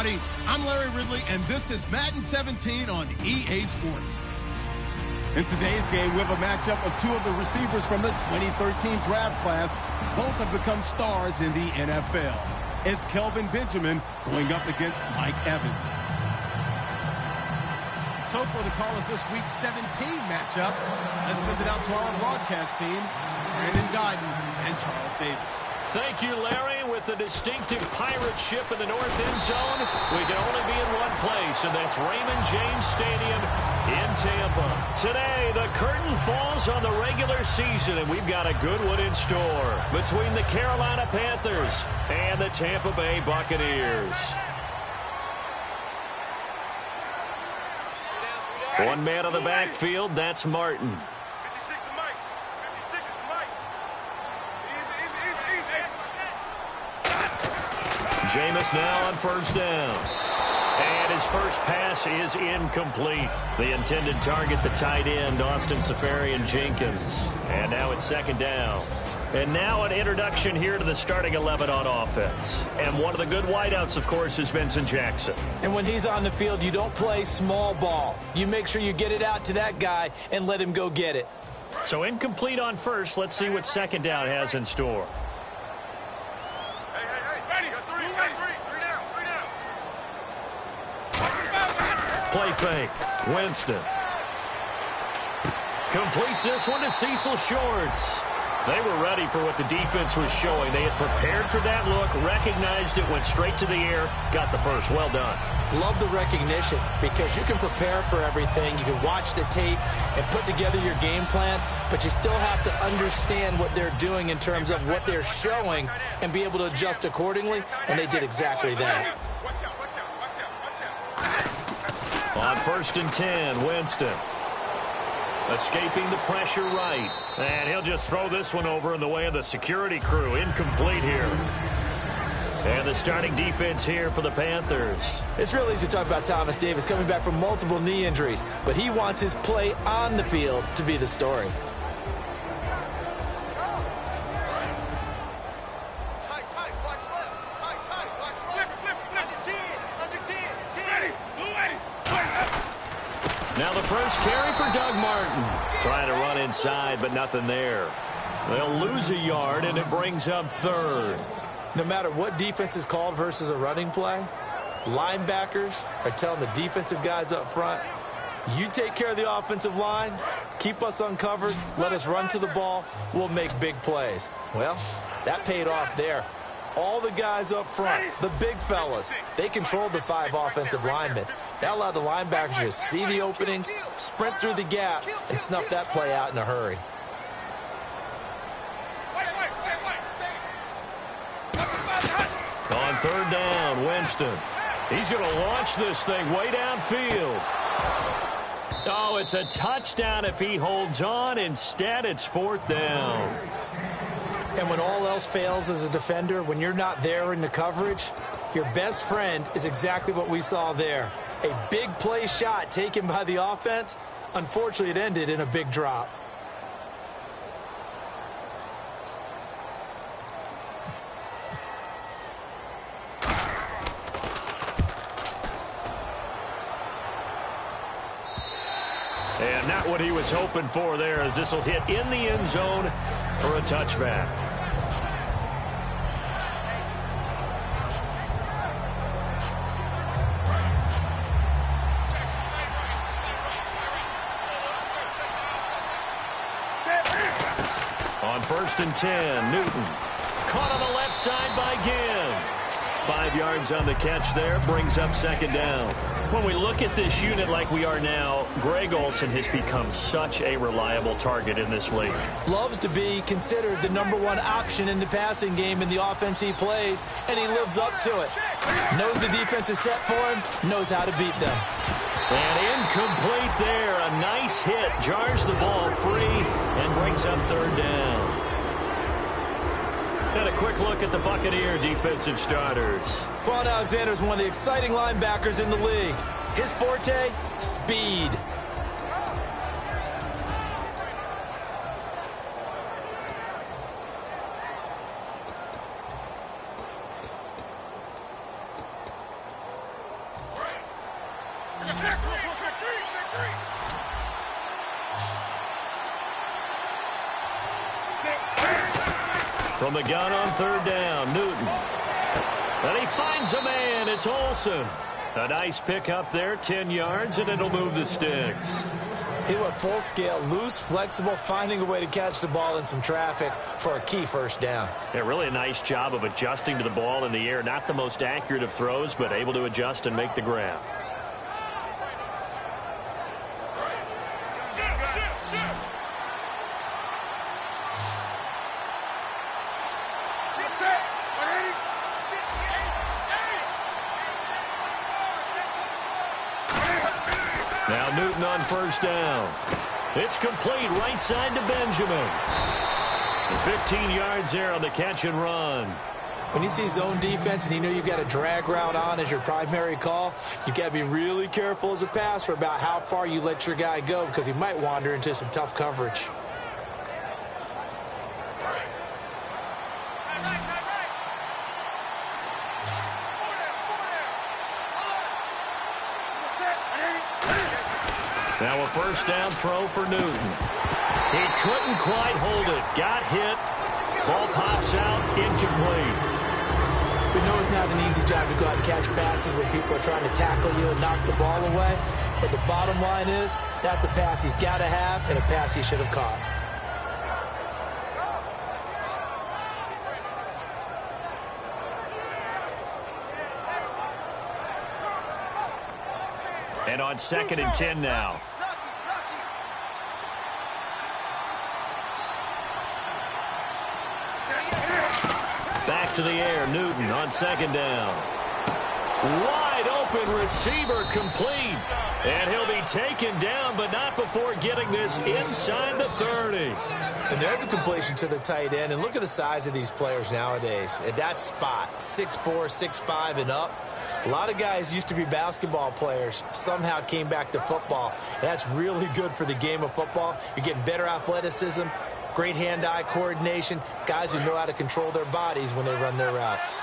everybody. I'm Larry Ridley, and this is Madden 17 on EA Sports. In today's game, we have a matchup of two of the receivers from the 2013 draft class. Both have become stars in the NFL. It's Kelvin Benjamin going up against Mike Evans. So for the call of this week's 17 matchup, let's send it out to our broadcast team, Brandon Guyton and Charles Davis. Thank you, Larry. With the distinctive pirate ship in the north end zone, we can only be in one place, and that's Raymond James Stadium in Tampa. Today, the curtain falls on the regular season, and we've got a good one in store between the Carolina Panthers and the Tampa Bay Buccaneers. One man on the backfield, that's Martin. Jameis now on first down. And his first pass is incomplete. The intended target, the tight end, Austin Seferian-Jenkins. And now it's second down. And now an introduction here to the starting 11 on offense. And one of the good wideouts, of course, is Vincent Jackson. And when he's on the field, you don't play small ball. You make sure you get it out to that guy and let him go get it. So incomplete on first. Let's see what second down has in store. Play fake. Winston. Completes this one to Cecil Shorts. They were ready for what the defense was showing. They had prepared for that look, recognized it, went straight to the air, got the first. Well done. Love the recognition because you can prepare for everything. You can watch the tape and put together your game plan, but you still have to understand what they're doing in terms of what they're showing and be able to adjust accordingly, and they did exactly that. On first and 10, Winston. Escaping the pressure right. And he'll just throw this one over in the way of the security crew. Incomplete here. And the starting defense here for the Panthers. It's real easy to talk about Thomas Davis coming back from multiple knee injuries, but he wants his play on the field to be the story. Now the first carry for Doug Martin. Trying to run inside, but nothing there. They'll lose a yard, and it brings up third. No matter what defense is called versus a running play, linebackers are telling the defensive guys up front, you take care of the offensive line, keep us uncovered, let us run to the ball, we'll make big plays. Well, that paid off there. All the guys up front, the big fellas, they controlled the 5 offensive linemen. That allowed the linebackers to see the openings, sprint through the gap, and snuff that play out in a hurry. On third down, Winston. He's going to launch this thing way downfield. Oh, it's a touchdown if he holds on. Instead, it's fourth down. And when all else fails as a defender, when you're not there in the coverage, your best friend is exactly what we saw there. A big play shot taken by the offense. Unfortunately, it ended in a big drop. And not what he was hoping for there, as this will hit in the end zone for a touchback. On first and 10, Newton. Caught on the left side by Ginn. 5 yards on the catch there, brings up second down. When we look at this unit like we are now, Greg Olsen has become such a reliable target in this league. Loves to be considered the #1 option in the passing game in the offense he plays, and he lives up to it. Knows the defense is set for him, knows how to beat them. And incomplete there. A nice hit. Jars the ball free and brings up third down. And a quick look at the Buccaneer defensive starters. Quan Alexander is one of the exciting linebackers in the league. His forte, speed. From the gun on third down, Newton. And he finds a man. It's Olsen. A nice pick up there, 10 yards, and it'll move the sticks. He went full scale, loose, flexible, finding a way to catch the ball in some traffic for a key first down. Yeah, really a nice job of adjusting to the ball in the air. Not the most accurate of throws, but able to adjust and make the grab. Now Newton on first down. It's complete right side to Benjamin. 15 yards there on the catch and run. When you see zone defense and you know you've got a drag route on as your primary call, you've got to be really careful as a passer about how far you let your guy go because he might wander into some tough coverage. Now a first down throw for Newton. He couldn't quite hold it. Got hit. Ball pops out. Incomplete. We know it's not an easy job to go out and catch passes when people are trying to tackle you and knock the ball away. But the bottom line is that's a pass he's got to have and a pass he should have caught. And on 2nd and 10 now. Back to the air, Newton on 2nd down. Wide open receiver complete. And he'll be taken down, but not before getting this inside the 30. And there's a completion to the tight end. And look at the size of these players nowadays. At that spot, 6'4", 6'5", and up. A lot of guys used to be basketball players, somehow came back to football. And that's really good for the game of football. You're getting better athleticism, great hand-eye coordination, guys who know how to control their bodies when they run their routes.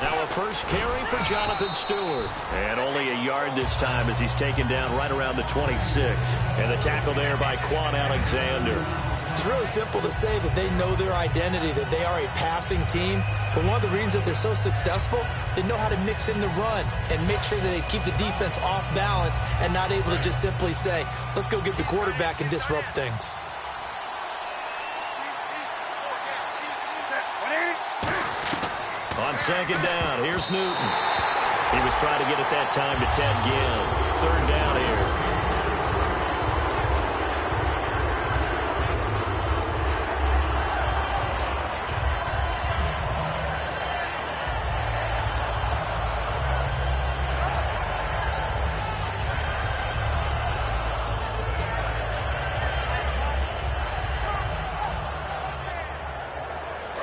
Now a first carry for Jonathan Stewart. And only a yard this time as he's taken down right around the 26. And the tackle there by Quan Alexander. It's really simple to say that they know their identity, that they are a passing team. But one of the reasons that they're so successful, they know how to mix in the run and make sure that they keep the defense off balance and not able to just simply say, let's go get the quarterback and disrupt things. On 2nd down, here's Newton. He was trying to get it that time to Ted Ginn. 3rd down here.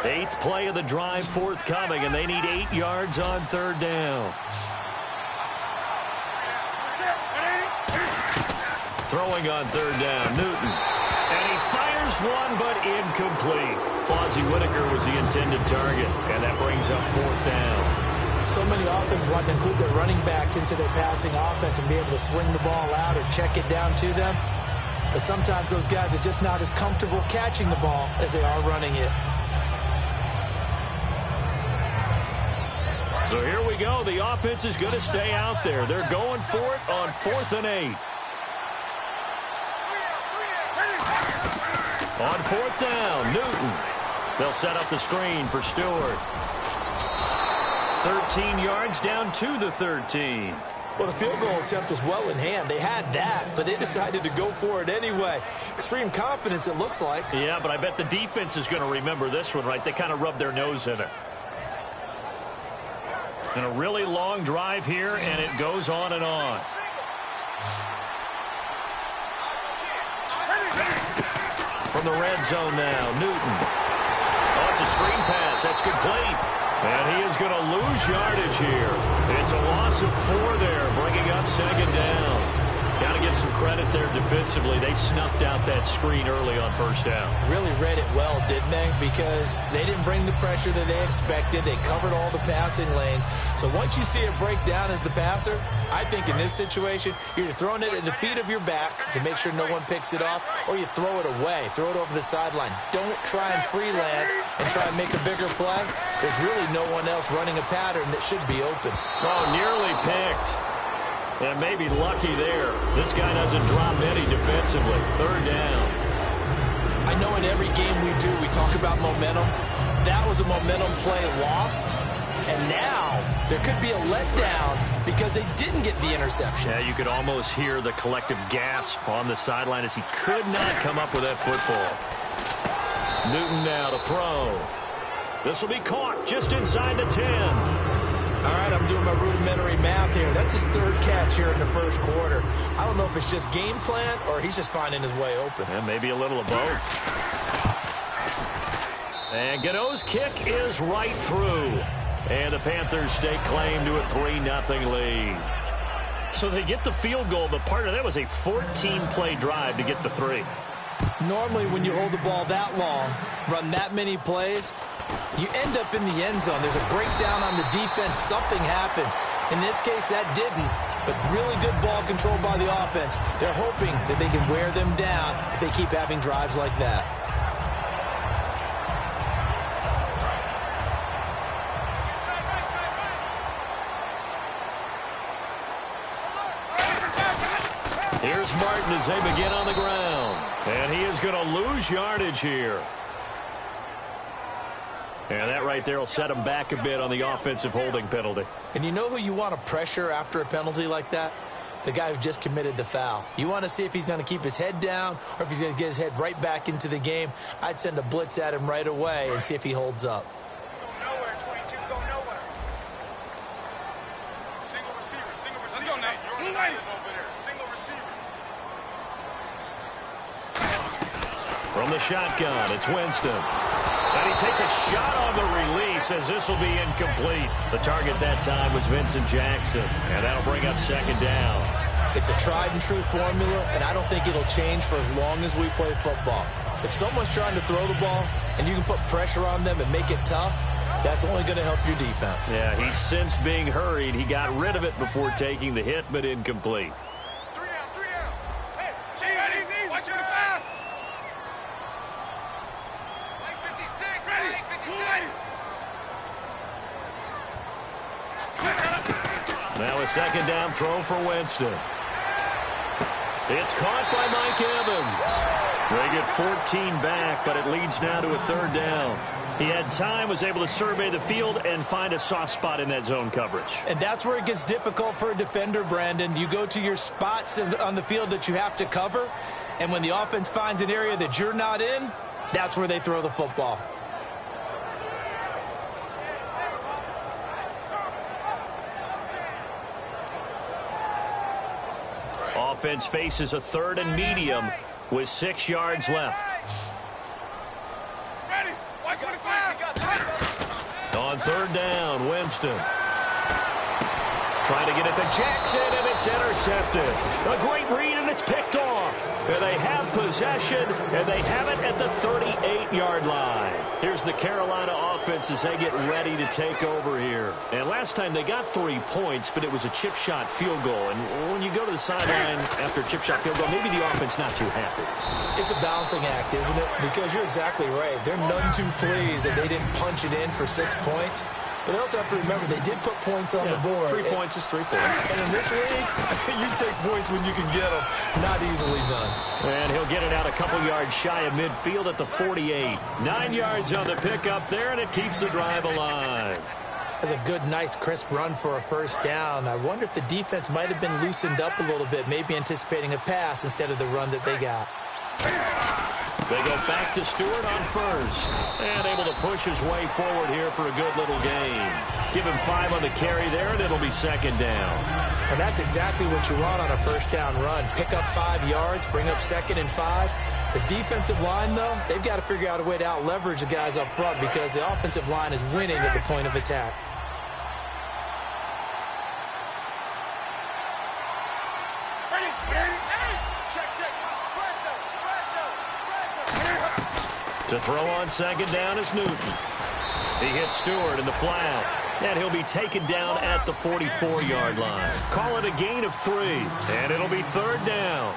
Eighth play of the drive forthcoming, and they need 8 yards on 3rd down. Throwing on 3rd down, Newton. And he fires one, but incomplete. Fozzie Whitaker was the intended target, and that brings up 4th down. So many offenses want to include their running backs into their passing offense and be able to swing the ball out or check it down to them. But sometimes those guys are just not as comfortable catching the ball as they are running it. So here we go. The offense is going to stay out there. They're going for it on 4th and 8. On 4th down, Newton. They'll set up the screen for Stewart. 13 yards down to the 13. Well, the field goal attempt was well in hand. They had that, but they decided to go for it anyway. Extreme confidence, it looks like. Yeah, but I bet the defense is going to remember this one, right? They kind of rubbed their nose in it. And a really long drive here, and it goes on and on. From the red zone now, Newton. Oh, it's a screen pass. That's complete. And he is going to lose yardage here. It's a loss of 4 there, bringing up 2nd down. Got to get give some credit there defensively. They snuffed out that screen early on first down. Really read it well, didn't they? Because they didn't bring the pressure that they expected. They covered all the passing lanes. So once you see it break down as the passer, I think in this situation, you're either throwing it at the feet of your back to make sure no one picks it off, or you throw it away, throw it over the sideline. Don't try and freelance and try and make a bigger play. There's really no one else running a pattern that should be open. Oh, nearly picked. And maybe lucky there. This guy doesn't drop any defensively. Third down. I know in every game we do, we talk about momentum. That was a momentum play lost. And now there could be a letdown because they didn't get the interception. Yeah, you could almost hear the collective gasp on the sideline as he could not come up with that football. Newton now to throw. This will be caught just inside the 10. All right, I'm doing my rudimentary math here. That's his third catch here in the first quarter. I don't know if it's just game plan or he's just finding his way open. And maybe a little of both. And Godot's kick is right through. And the Panthers stake claim to a 3-0 lead. So they get the field goal, but part of that was a 14-play drive to get the 3. Normally, when you hold the ball that long, run that many plays, you end up in the end zone. There's a breakdown on the defense. Something happens. In this case, that didn't, but really good ball control by the offense. They're hoping that they can wear them down if they keep having drives like that. Here's Martin as they begin on the ground. And he is going to lose yardage here. And that right there will set him back a bit on the offensive holding penalty. And you know who you want to pressure after a penalty like that? The guy who just committed the foul. You want to see if he's going to keep his head down or if he's going to get his head right back into the game. I'd send a blitz at him right away and see if he holds up. Go nowhere, 22, go nowhere. Single receiver, single receiver. Let's go now. You're on the island over there. Single receiver. From the shotgun, it's Winston. And he takes a shot on the release as this will be incomplete. The target that time was Vincent Jackson. And that'll bring up second down. It's a tried-and-true formula, and I don't think it'll change for as long as we play football. If someone's trying to throw the ball and you can put pressure on them and make it tough, that's only going to help your defense. Yeah, he's since being hurried. He got rid of it before taking the hit, but incomplete. 3 down, 3 down. Hey, ready, watch your pass. 56, ready, 56. Now a second down throw for Winston. It's caught by Mike Evans. They get 14 back, but it leads now to a third down. He had time, was able to survey the field and find a soft spot in that zone coverage. And that's where it gets difficult for a defender, Brandon. You go to your spots on the field that you have to cover, and when the offense finds an area that you're not in, that's where they throw the football. Offense faces a 3rd and medium with 6 yards left. Ready, watch your pass. On 3rd down, Winston. Trying to get it to Jackson, and it's intercepted. A great read, and it's picked off. And they have possession, and they have it at the 38-yard line. Here's the Carolina offense as they get ready to take over here. And last time they got 3 points, but it was a chip shot field goal. And when you go to the sideline after a chip shot field goal, maybe the offense not too happy. It's a balancing act, isn't it? Because you're exactly right. They're none too pleased that they didn't punch it in for 6 points. But they also have to remember they did put points on the board. 3 points is 3 points. And in this league, you take points when you can get them. Not easily done. And he'll get it out a couple yards shy of midfield at the 48. 9 yards on the pickup there, and it keeps the drive alive. That's a good, nice, crisp run for a first down. I wonder if the defense might have been loosened up a little bit, maybe anticipating a pass instead of the run that they got. They go back to Stewart on first. And able to push his way forward here for a good little gain. Give him 5 on the carry there, and it'll be second down. And that's exactly what you want on a first down run. Pick up 5 yards, bring up 2nd and 5. The defensive line, though, they've got to figure out a way to out-leverage the guys up front because the offensive line is winning at the point of attack. Ready, To throw on second down is Newton. He hits Stewart in the flat. And he'll be taken down at the 44-yard line. Call it a gain of 3. And it'll be third down.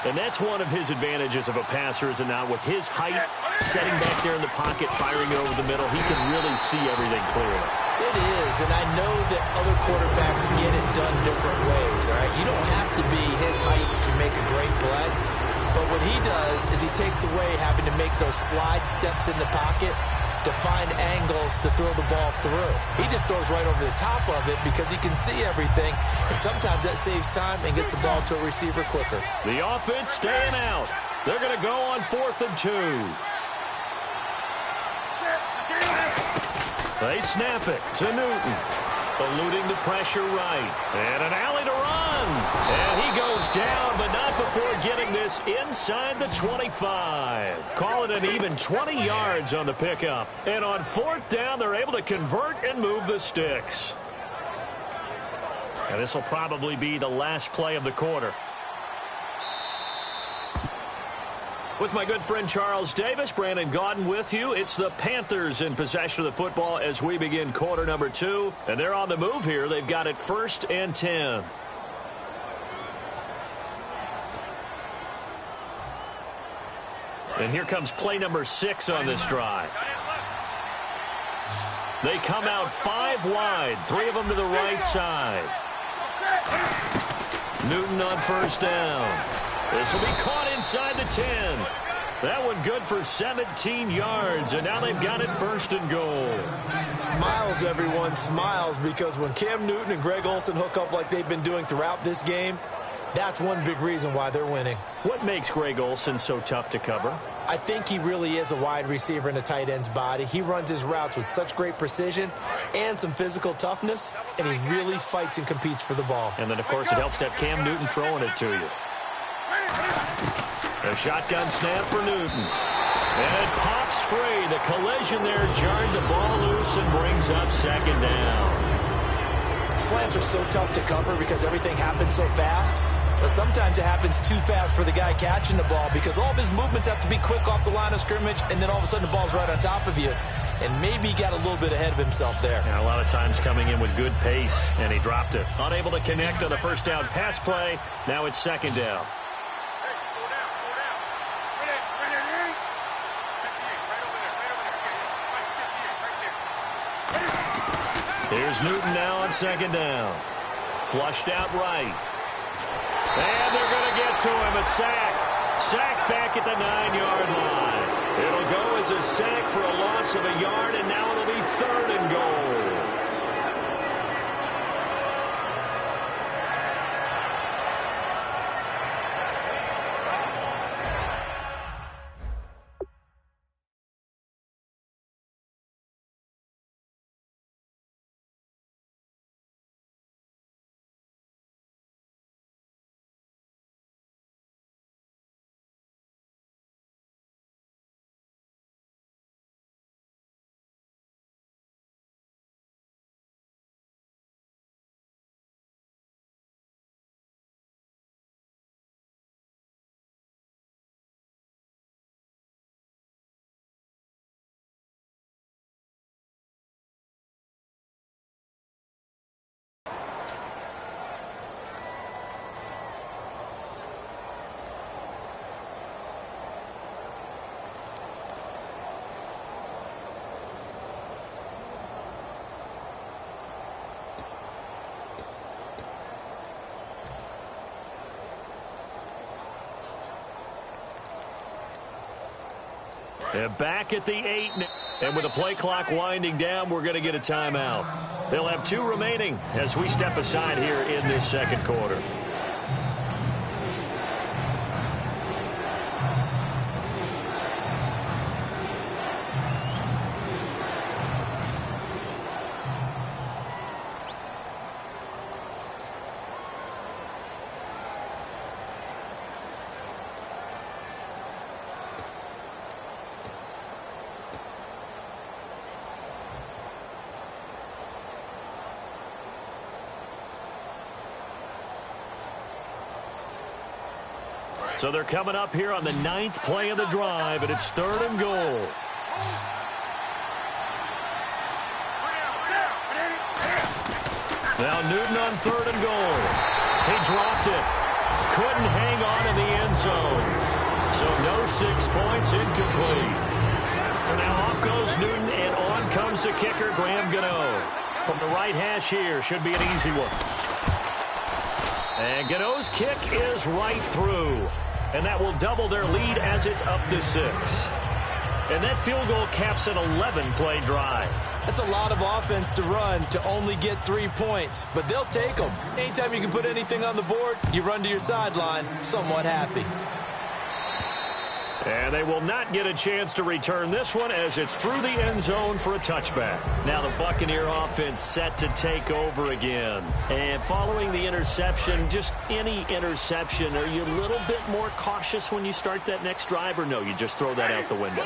And that's one of his advantages of a passer, is it not? With his height, setting back there in the pocket, firing it over the middle, he can really see everything clearly. It is, and I know that other quarterbacks get it done different ways, all right? You don't have to be his height to make a great play. But what he does is he takes away having to make those slide steps in the pocket to find angles to throw the ball through. He just throws right over the top of it because he can see everything, and sometimes that saves time and gets the ball to a receiver quicker. The offense staying out. They're going to go on 4th and 2. They snap it to Newton. Eluding the pressure right. And an alley to run. And he goes down, but not before getting this inside the 25. Call it an even 20 yards on the pickup. And on 4th down, they're able to convert and move the sticks. And this will probably be the last play of the quarter. With my good friend Charles Davis, Brandon Gaudin with you. It's the Panthers in possession of the football as we begin quarter number 2. And they're on the move here. They've got it 1st and 10. And here comes play number 6 on this drive. They come out 5 wide, 3 of them to the right side. Newton on 1st down. This will be caught inside the 10. That one good for 17 yards, and now they've got it 1st and goal. Smiles, everyone, smiles, because when Cam Newton and Greg Olsen hook up like they've been doing throughout this game, that's one big reason why they're winning. What makes Greg Olsen so tough to cover? I think he really is a wide receiver in a tight end's body. He runs his routes with such great precision and some physical toughness, and he really fights and competes for the ball. And then, of course, it helps to have Cam Newton throwing it to you. A shotgun snap for Newton. And it pops free. The collision there jarred the ball loose and brings up 2nd down. Slants are so tough to cover because everything happens so fast. But sometimes it happens too fast for the guy catching the ball because all of his movements have to be quick off the line of scrimmage, and then all of a sudden the ball's right on top of you. And maybe he got a little bit ahead of himself there. Yeah, a lot of times coming in with good pace, and he dropped it. Unable to connect on the 1st down pass play. Now it's 2nd down. Here's Newton now on 2nd down. Flushed out right. And they're going to get to him. A sack. Sack back at the 9-yard line. It'll go as a sack for a loss of a yard, and now it'll be 3rd and goal. They're back at the 8. And with the play clock winding down, we're going to get a timeout. They'll have 2 remaining as we step aside here in this 2nd quarter. So they're coming up here on the 9th play of the drive, and it's 3rd and goal. Now Newton on 3rd and goal. He dropped it. Couldn't hang on in the end zone. So no 6 points, incomplete. And now off goes Newton, and on comes the kicker, Graham Gano. From the right hash here, should be an easy one. And Gano's kick is right through. And that will double their lead as it's up to 6. And that field goal caps an 11-play drive. That's a lot of offense to run to only get 3 points, but they'll take them. Anytime you can put anything on the board, you run to your sideline somewhat happy. And they will not get a chance to return this one as it's through the end zone for a touchback. Now the Buccaneer offense set to take over again. And following the interception, just any interception, are you a little bit more cautious when you start that next drive, or no, you just throw that out the window?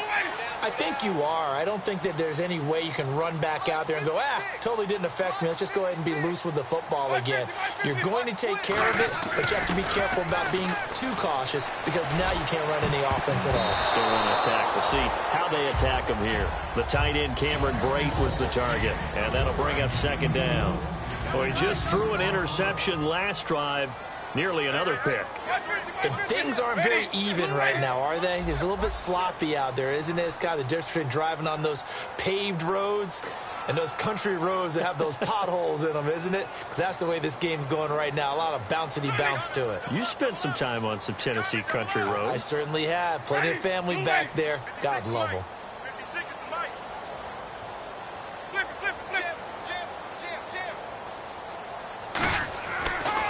I think you are. I don't think that there's any way you can run back out there and go, totally didn't affect me. Let's just go ahead and be loose with the football again. You're going to take care of it, but you have to be careful about being too cautious because now you can't run any offense at all. Still want to attack. We'll see how they attack him here. The tight end, Cameron Brate, was the target, and that'll bring up 2nd down. Well, he just threw an interception last drive. Nearly another pick. And things aren't very even right now, are they? It's a little bit sloppy out there, isn't it? It's kind of the difference between driving on those paved roads and those country roads that have those potholes in them, isn't it? Because that's the way this game's going right now. A lot of bouncy bounce to it. You spent some time on some Tennessee country roads. I certainly have. Plenty of family back there. God love them.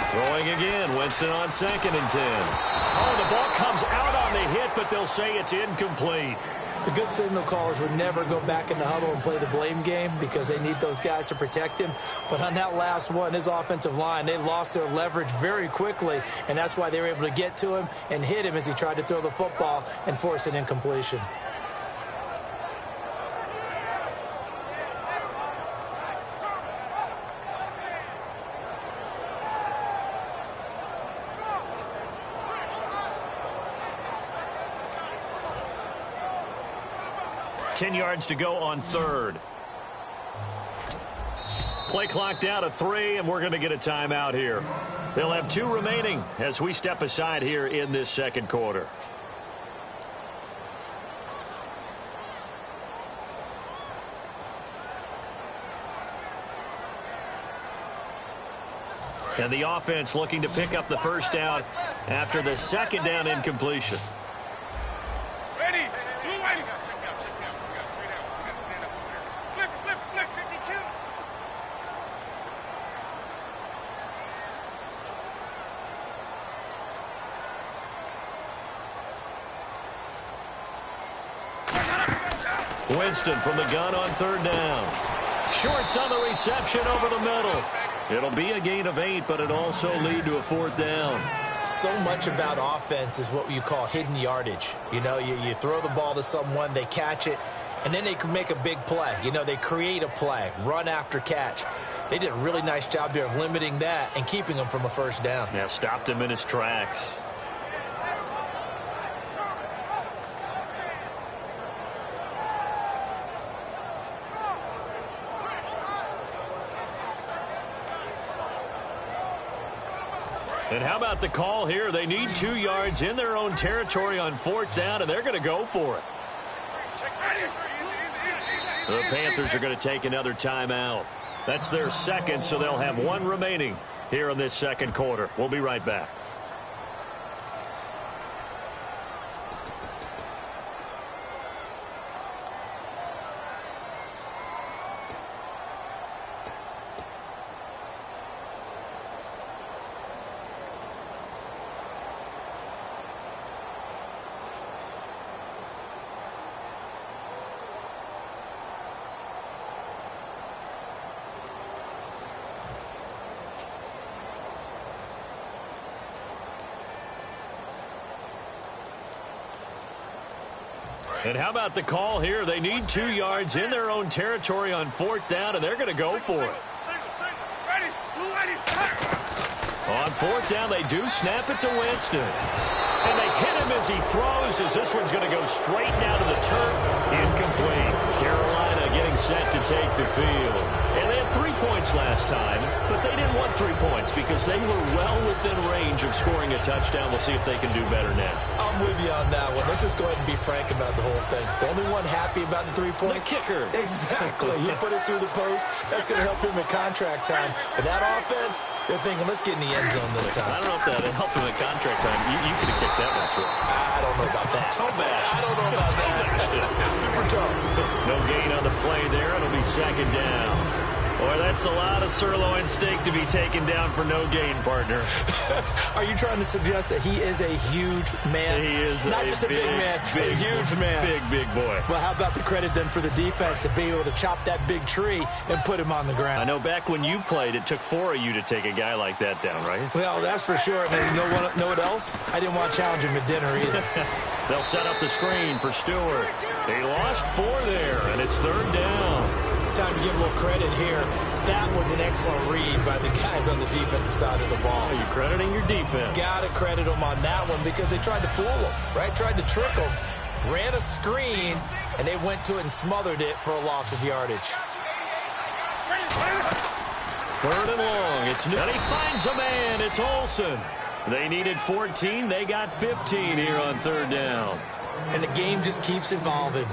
Throwing again, Winston on 2nd and 10. Oh, the ball comes out on the hit, but they'll say it's incomplete. The good signal callers would never go back in the huddle and play the blame game because they need those guys to protect him. But on that last one, his offensive line, they lost their leverage very quickly, and that's why they were able to get to him and hit him as he tried to throw the football and force an incompletion. Ten yards to go on 3rd. Play clock down to 3, and we're going to get a timeout here. They'll have 2 remaining as we step aside here in this 2nd quarter. And the offense looking to pick up the 1st down after the 2nd down incompletion. Ready? Blue ready. Check out. We got to stand up over there. Flip, 52. Winston from the gun on 3rd down. Shorts on the reception over the middle. It'll be a gain of 8, but it also lead to a 4th down. So much about offense is what you call hidden yardage. You know, you throw the ball to someone, they catch it, and then they can make a big play. You know, they create a play, run after catch. They did a really nice job there of limiting that and keeping him from a 1st down. Yeah, stopped him in his tracks. And how about the call here? They need 2 yards in their own territory on 4th down, and they're going to go for it. The Panthers are going to take another timeout. That's their 2nd, so they'll have 1 remaining here in this 2nd quarter. We'll be right back. And how about the call here? They need 2 yards in their own territory on 4th down, and they're going to go for it. On 4th down, they do snap it to Winston. And they hit him him as he throws, as this one's going to go straight down to the turf. Incomplete. Carolina getting set to take the field. And they had 3 points last time, but they didn't want 3 points because they were well within range of scoring a touchdown. We'll see if they can do better now. I'm with you on that one. Let's just go ahead and be frank about the whole thing. The only one happy about the 3-point? The kicker. Exactly. He put it through the post. That's going to help him in contract time. But that offense, they're thinking, let's get in the end zone this time. I don't know if that helped him in contract time. You could have kicked that one through. I don't know about that. Toe bash. I don't know about that. Super toe. No gain on the play there. It'll be second down. Boy, that's a lot of sirloin steak to be taken down for no gain, partner. Are you trying to suggest that he is a huge man? He is not just a big man, a huge man. Big boy. Well, how about the credit then for the defense to be able to chop that big tree and put him on the ground? I know back when you played, it took 4 of you to take a guy like that down, right? Well, that's for sure. And you know what else? I didn't want to challenge him at dinner either. They'll set up the screen for Stewart. He lost 4 there, and it's third down. Time to give a little credit here. That was an excellent read by the guys on the defensive side of the ball. Are you crediting your defense? Got to credit them on that one because they tried to fool him, right? Tried to trick him, ran a screen, and they went to it and smothered it for a loss of yardage. Third and long. And he finds a man. It's Olsen. They needed 14. They got 15 here on third down. And the game just keeps evolving.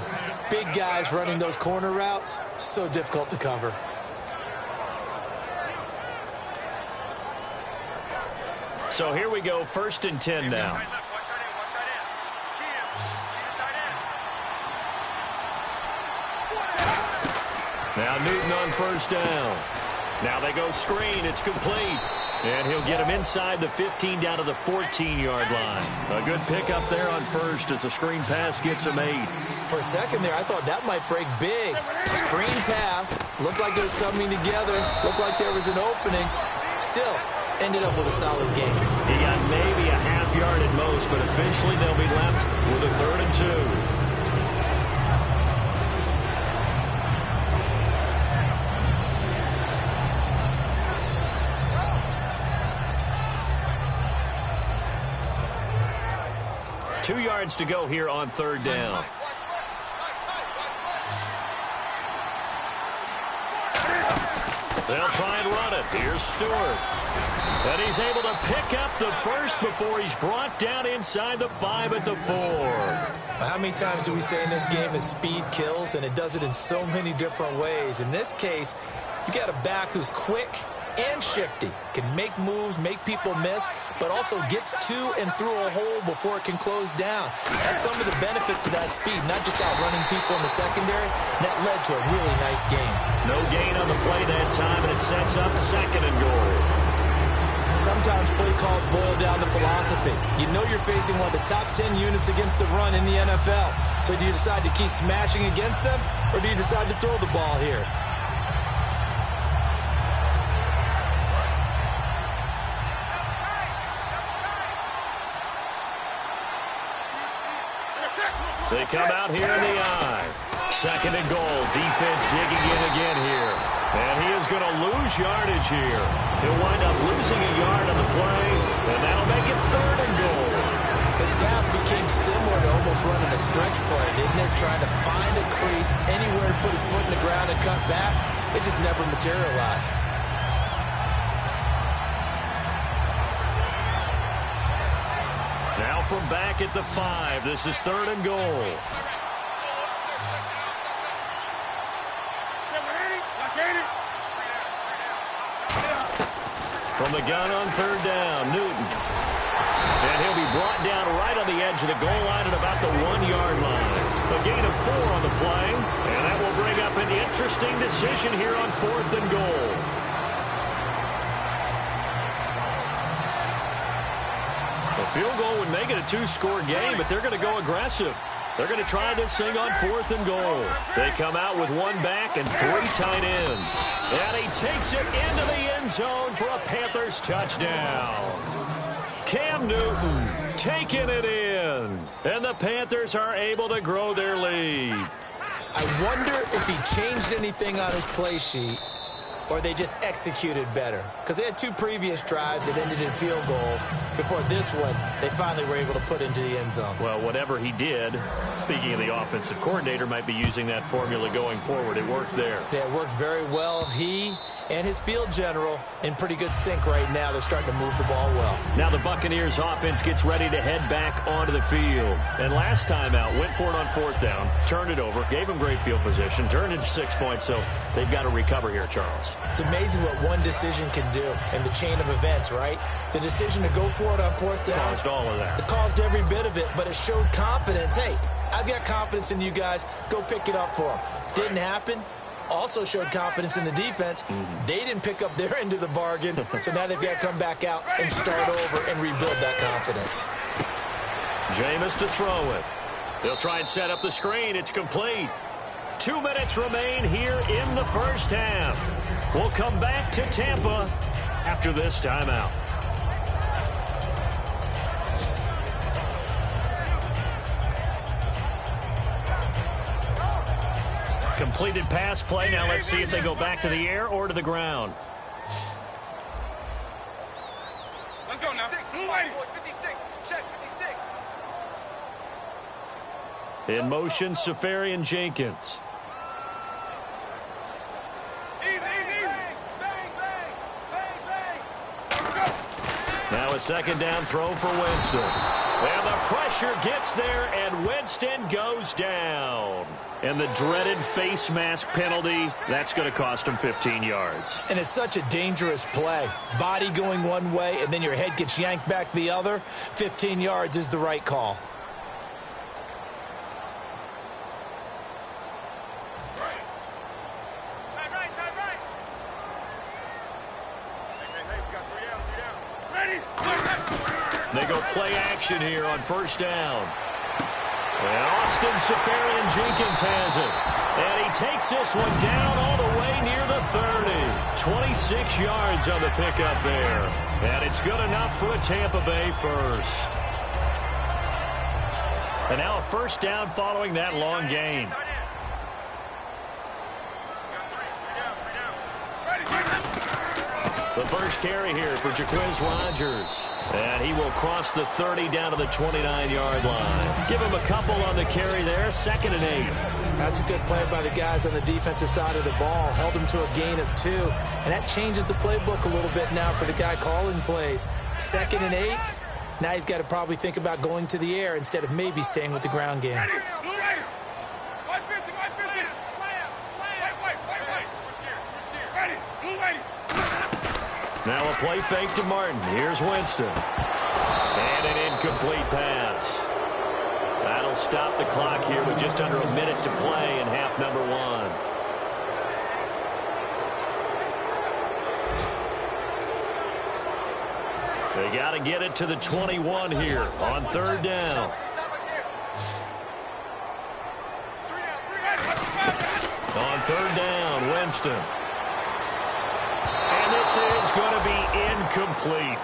Big guys running those corner routes, so difficult to cover. So here we go, 1st and 10 now. Now Newton on first down. Now they go screen. It's complete. And he'll get him inside the 15 down to the 14-yard line. A good pickup there on first as the screen pass gets him 8. For a second there, I thought that might break big. Screen pass. Looked like it was coming together. Looked like there was an opening. Still, ended up with a solid game. He got maybe a half yard at most, but officially they'll be left with a 3rd and 2. Two yards to go here on third down. They'll try and run it. Here's Stewart. And he's able to pick up the first before he's brought down inside the 5 at the 4. How many times do we say in this game that speed kills, and it does it in so many different ways? In this case, you got a back who's quick and shifty, can make moves, make people miss, but also gets to and through a hole before it can close down. That's some of the benefits of that speed, not just outrunning people in the secondary. That led to a really nice game. No gain on the play that time, and it sets up 2nd and goal. Sometimes play calls boil down to philosophy. You know you're facing one of the top 10 units against the run in the NFL. So do you decide to keep smashing against them, or do you decide to throw the ball here? They come out here in the eye. 2nd and goal. Defense digging in again here. And he is going to lose yardage here. He'll wind up losing a yard on the play, and that'll make it 3rd and goal. His path became similar to almost running a stretch play, didn't it? Trying to find a crease, anywhere to put his foot in the ground and cut back. It just never materialized. Now from back at the 5, this is 3rd and goal. From the gun on third down, Newton. And he'll be brought down right on the edge of the goal line at about the 1-yard line. A gain of 4 on the play, and that will bring up an interesting decision here on 4th and goal. A field goal would make it a 2-score game, but they're going to go aggressive. They're going to try this thing on 4th and goal. They come out with 1 back and 3 tight ends. And he takes it into the end zone for a Panthers touchdown. Cam Newton taking it in. And the Panthers are able to grow their lead. I wonder if he changed anything on his play sheet or they just executed better? Because they had 2 previous drives that ended in field goals. Before this one, they finally were able to put into the end zone. Well, whatever he did, speaking of the offensive coordinator, might be using that formula going forward. It worked there. Yeah, it works very well. He and his field general in pretty good sync right now. They're starting to move the ball well. Now the Buccaneers offense gets ready to head back onto the field. And last time out, went for it on 4th down, turned it over, gave them great field position, turned into 6 points, so they've got to recover here, Charles. It's amazing what one decision can do in the chain of events, right? The decision to go for it on 4th down. Caused all of that. It caused every bit of it, but it showed confidence. Hey, I've got confidence in you guys. Go pick it up for them. Didn't happen. Also showed confidence in the defense. They didn't pick up their end of the bargain, so now they've got to come back out and start over and rebuild that confidence. Jameis to throw it. They'll try and set up the screen. It's complete. 2 minutes remain here in the first half. We'll come back to Tampa after this timeout. Completed pass play. Now let's see if they go back to the air or to the ground. Let's go now. Blue lady. 56. Check 56. In motion, Safarian Jenkins. Easy. Bang, bang, bang, bang. Now a 2nd down throw for Winston. And the pressure gets there, and Winston goes down. And the dreaded face mask penalty, that's going to cost him 15 yards. And it's such a dangerous play. Body going one way, and then your head gets yanked back the other. 15 yards is the right call. Time right. Hey, we got 3 down. Ready? They go play action here on 1st down. And Austin Safarian Jenkins has it. And he takes this one down all the way near the 30. 26 yards on the pickup there. And it's good enough for a Tampa Bay first. And now a 1st down following that long gain. The first carry here for Jaquiz Rodgers. And he will cross the 30 down to the 29-yard line. Give him a couple on the carry there. 2nd and 8. That's a good play by the guys on the defensive side of the ball. Held him to a gain of 2. And that changes the playbook a little bit now for the guy calling plays. 2nd and 8. Now he's got to probably think about going to the air instead of maybe staying with the ground game. Ready? Blue lady. 150. Slam. Switch gears. Ready? Blue lady. Now a play fake to Martin. Here's Winston. And an incomplete pass. That'll stop the clock here with just under a minute to play in half number 1. They got to get it to the 21 here on 3rd down. On 3rd down, Winston. And this is going to be incomplete.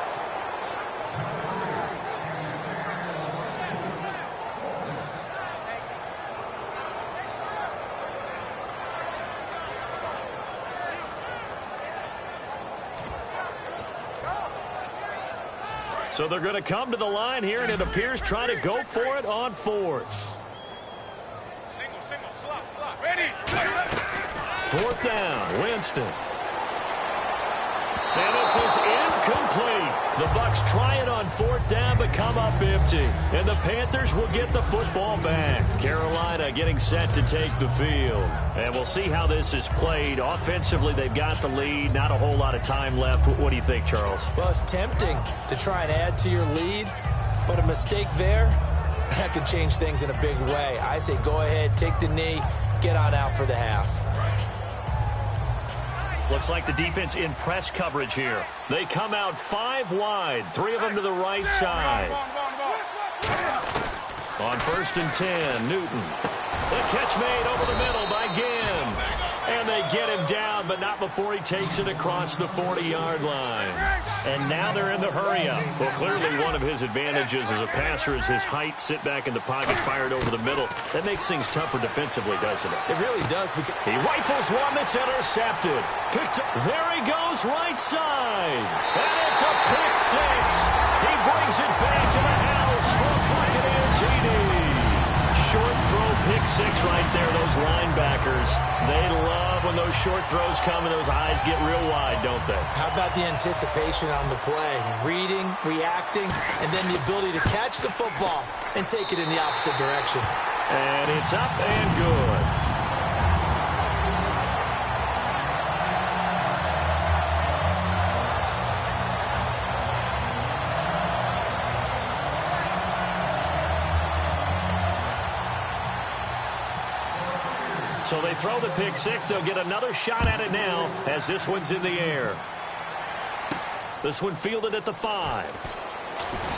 So they're going to come to the line here, and it appears trying to go for it on 4th. Single, slot. Ready? 4th down, Winston. And this is incomplete. The Bucs try it on 4th down, but come up empty. And the Panthers will get the football back. Carolina getting set to take the field. And we'll see how this is played. Offensively, they've got the lead. Not a whole lot of time left. What do you think, Charles? Well, it's tempting to try and add to your lead, but a mistake there, that could change things in a big way. I say go ahead, take the knee, get on out for the half. Looks like the defense in press coverage here. They come out 5 wide, 3 of them to the right side. On 1st and 10, Newton. The catch made over the middle by Ginn. And they get him down, but not before he takes it across the 40-yard line. And now they're in the hurry-up. Well, clearly one of his advantages as a passer is his height. Sit back in the pocket, fired over the middle. That makes things tougher defensively, doesn't it? It really does. Because he rifles one that's intercepted. Picked up. There he goes, right side. And it's a pick six. He brings it back to the house for a Buccaneer TD. Short throw pick six right there. Those linebackers, they love when those short throws come and those eyes get real wide, don't they? How about the anticipation on the play? Reading, reacting, and then the ability to catch the football and take it in the opposite direction. And it's up and good. So they throw the pick six. They'll get another shot at it now as this one's in the air. This one fielded at the 5.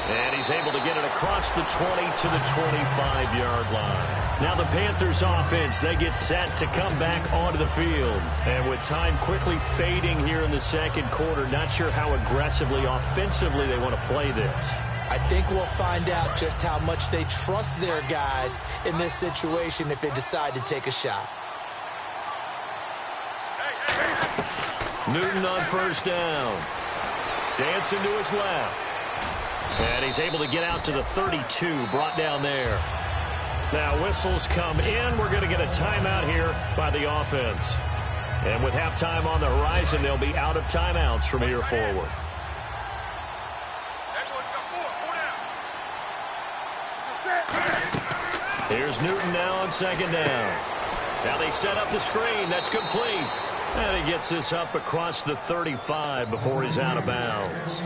And he's able to get it across the 20 to the 25-yard line. Now the Panthers offense, they get set to come back onto the field. And with time quickly fading here in the second quarter, not sure how aggressively, offensively they want to play this. I think we'll find out just how much they trust their guys in this situation if they decide to take a shot. Newton on first down. Dancing to his left. And he's able to get out to the 32, brought down there. Now whistles come in. We're going to get a timeout here by the offense. And with halftime on the horizon, they'll be out of timeouts from here forward. Here's Newton now on second down. Now they set up the screen. That's complete. And he gets this up across the 35 before he's out of bounds.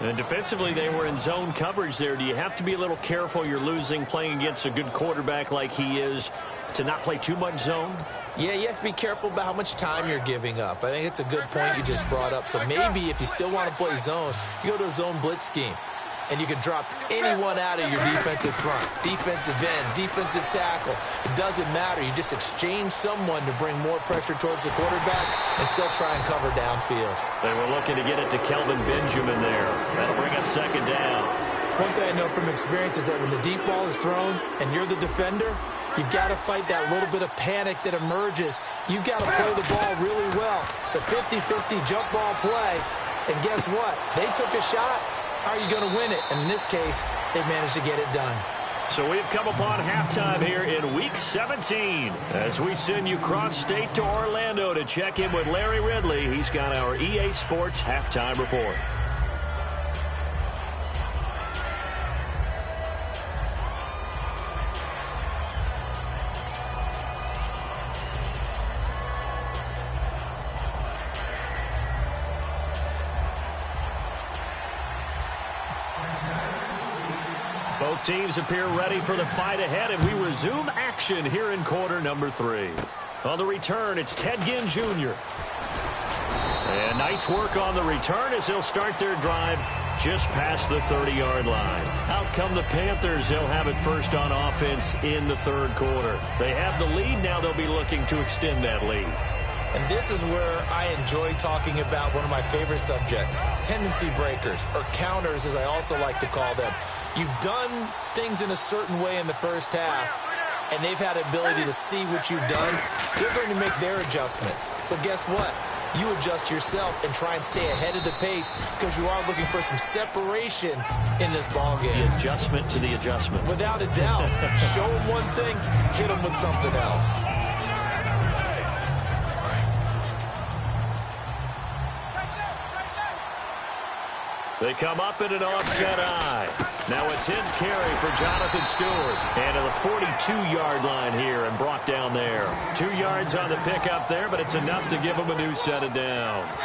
And defensively, they were in zone coverage there. Do you have to be a little careful? You're losing playing against a good quarterback like he is to not play too much zone? Yeah, you have to be careful about how much time you're giving up. I think it's a good point you just brought up. So maybe if you still want to play zone, you go to a zone blitz scheme. And you can drop anyone out of your defensive front, defensive end, defensive tackle. It doesn't matter. You just exchange someone to bring more pressure towards the quarterback and still try and cover downfield. They were looking to get it to Kelvin Benjamin there. That'll bring up second down. One thing I know from experience is that when the deep ball is thrown and you're the defender, you've got to fight that little bit of panic that emerges. You've got to play the ball really well. It's a 50-50 jump ball play. And guess what? They took a shot. How are you going to win it? And in this case, they managed to get it done. So we've come upon halftime here in Week 17 as we send you cross-state to Orlando to check in with Larry Ridley. He's got our EA Sports Halftime Report. Both teams appear ready for the fight ahead, and we resume action here in quarter number 3. On the return, it's Ted Ginn Jr. And nice work on the return as they'll start their drive just past the 30-yard line. Out come the Panthers. They'll have it first on offense in the third quarter. They have the lead. Now they'll be looking to extend that lead. And this is where I enjoy talking about one of my favorite subjects, tendency breakers, or counters as I also like to call them. You've done things in a certain way in the first half, and they've had the ability to see what you've done. They're going to make their adjustments. So guess what? You adjust yourself and try and stay ahead of the pace because you are looking for some separation in this ballgame. The adjustment to the adjustment. Without a doubt. Show them one thing, hit them with something else. They come up in an offset eye. Now a 10th carry for Jonathan Stewart. And to the 42-yard line here and brought down there. 2 yards on the pickup there, but it's enough to give him a new set of downs.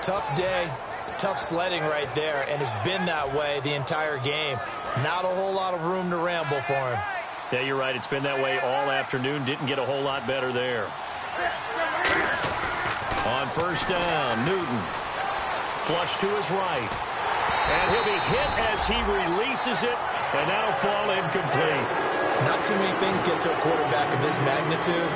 Tough day, tough sledding right there, and it's been that way the entire game. Not a whole lot of room to ramble for him. Yeah, you're right. It's been that way all afternoon. Didn't get a whole lot better there. On first down, Newton. Flush to his right. And he'll be hit as he releases it, and that'll fall incomplete. Not too many things get to a quarterback of this magnitude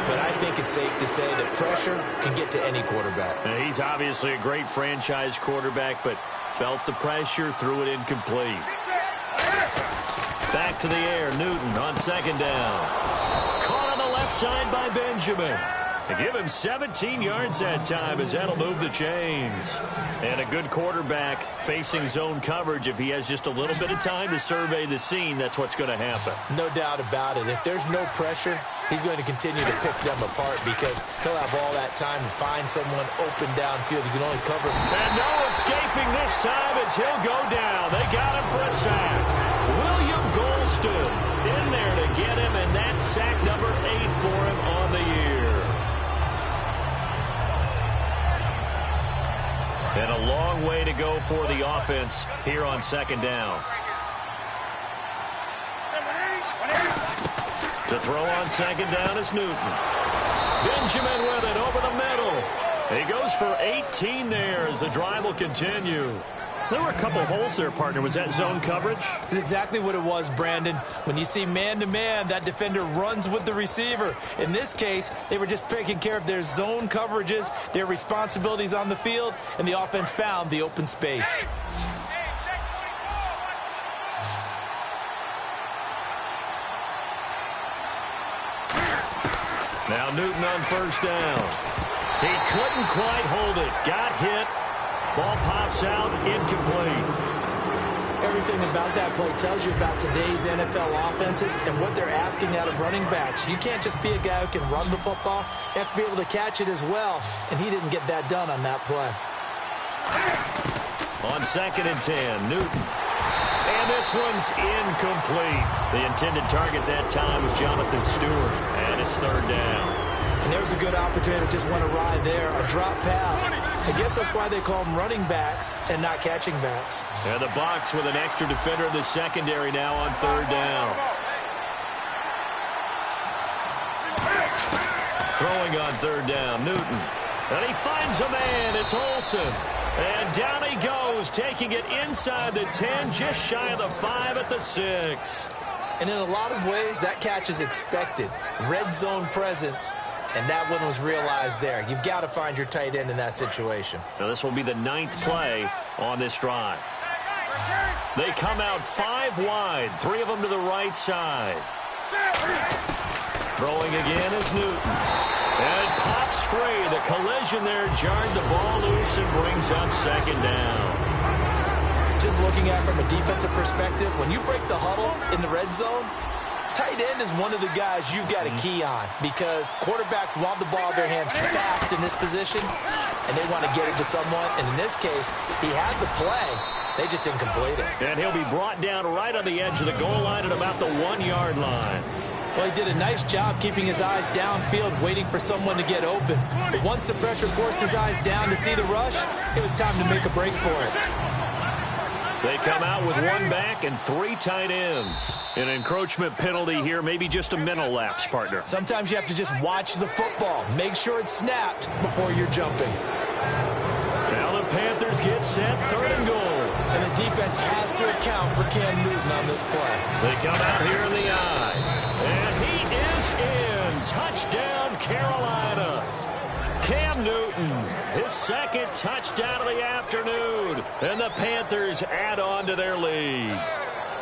but I think it's safe to say that pressure can get to any quarterback. Now, he's obviously a great franchise quarterback, but felt the pressure, threw it incomplete. Back to the air, Newton on second down. Caught on the left side by Benjamin. They give him 17 yards that time as that'll move the chains. And a good quarterback facing zone coverage. If he has just a little bit of time to survey the scene, that's what's going to happen. No doubt about it. If there's no pressure, he's going to continue to pick them apart because he'll have all that time to find someone open downfield. He can only cover. And no escaping this time as he'll go down. They got him for a sack. William Golston in there to get him, and that's sack number 8 for him on the year. And a long way to go for the offense here on second down. To throw on second down is Newton. Benjamin with it over the middle. He goes for 18 there as the drive will continue. There were a couple holes there, partner. Was that zone coverage? That's exactly what it was, Brandon. When you see man-to-man, that defender runs with the receiver. In this case, they were just taking care of their zone coverages, their responsibilities on the field, and the offense found the open space. Now Newton on first down. He couldn't quite hold it. Got hit. Ball pops out, incomplete. Everything about that play tells you about today's NFL offenses and what they're asking out of running backs. You can't just be a guy who can run the football. You have to be able to catch it as well, and he didn't get that done on that play. On second and 10, Newton. And this one's incomplete. The intended target that time was Jonathan Stewart, and it's third down. And there was a good opportunity to just went a ride there, a drop pass. I guess that's why they call them running backs and not catching backs. And the Bucs with an extra defender in the secondary now on third down. Throwing on third down, Newton. And he finds a man. It's Olsen. And down he goes, taking it inside the 10, just shy of the 5 at the 6. And in a lot of ways, that catch is expected. Red zone presence. And that one was realized there. You've got to find your tight end in that situation. Now this will be the 9th play on this drive. They come out 5 wide, 3 of them to the right side. Throwing again is Newton. And it pops free. The collision there jarred the ball loose and brings up second down. Just looking at it from a defensive perspective, when you break the huddle in the red zone, tight end is one of the guys you've got to key on because quarterbacks want the ball in their hands fast in this position, and they want to get it to someone. And in this case, he had the play. They just didn't complete it. And he'll be brought down right on the edge of the goal line at about the 1-yard line. Well, he did a nice job keeping his eyes downfield, waiting for someone to get open. But once the pressure forced his eyes down to see the rush, it was time to make a break for it. They come out with 1 back and 3 tight ends. An encroachment penalty here, maybe just a mental lapse, partner. Sometimes you have to just watch the football. Make sure it's snapped before you're jumping. Now the Panthers get set, 3rd and goal. And the defense has to account for Cam Newton on this play. They come out here in the eye. And he is in. Touchdown, Carolina. Cam Newton, his 2nd touchdown of the afternoon. And the Panthers add on to their lead.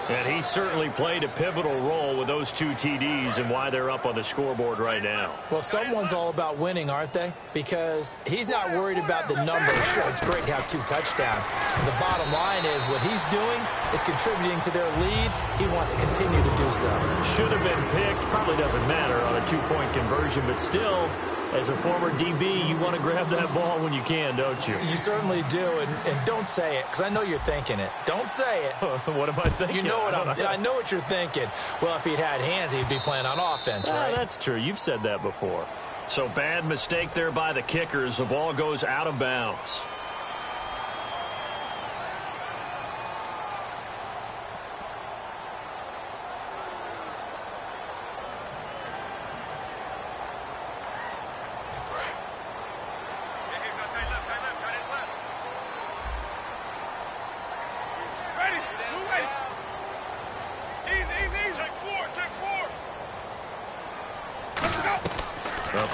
And he certainly played a pivotal role with those 2 TDs and why they're up on the scoreboard right now. Well, someone's all about winning, aren't they? Because he's not worried about the numbers. Sure, it's great to have 2 touchdowns. The bottom line is what he's doing is contributing to their lead. He wants to continue to do so. Should have been picked. Probably doesn't matter on a 2-point conversion, but still, as a former DB, you want to grab that ball when you can, don't you? You certainly do, and don't say it, because I know you're thinking it. Don't say it. What am I thinking? You know what I know what you're thinking. Well, if he'd had hands, he'd be playing on offense, right? That's true. You've said that before. So bad mistake there by the kickers. The ball goes out of bounds.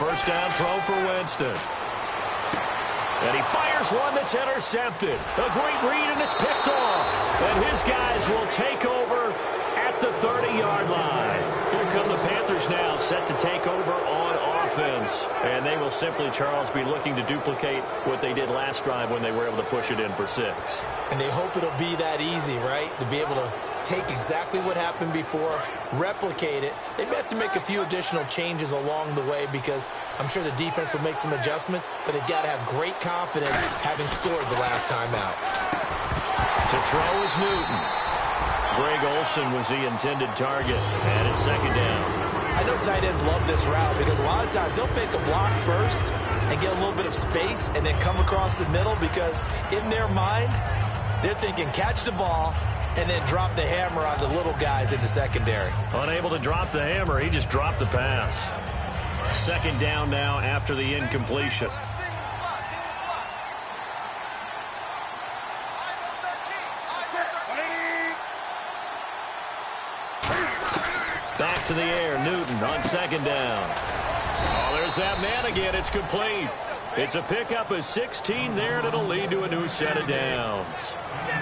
first down throw for Winston. And he fires one that's intercepted. A great read, and it's picked off. And his guys will take over at the 30-yard line. Here come the Panthers now, set to take over on offense. And they will simply, Charles, be looking to duplicate what they did last drive when they were able to push it in for 6. And they hope it'll be that easy, right? To be able to take exactly what happened before, replicate it. They may have to make a few additional changes along the way because I'm sure the defense will make some adjustments, but they've got to have great confidence having scored the last time out. To throw is Newton. Greg Olsen was the intended target, and it's second down. I know tight ends love this route because a lot of times they'll fake a block first and get a little bit of space and then come across the middle because in their mind, they're thinking catch the ball and then drop the hammer on the little guys in the secondary. Unable to drop the hammer, he just dropped the pass. Second down now after the incompletion. Back to the air, Newton on second down. Oh, there's that man again. It's complete. It's a pickup of 16 there, and it'll lead to a new set of downs.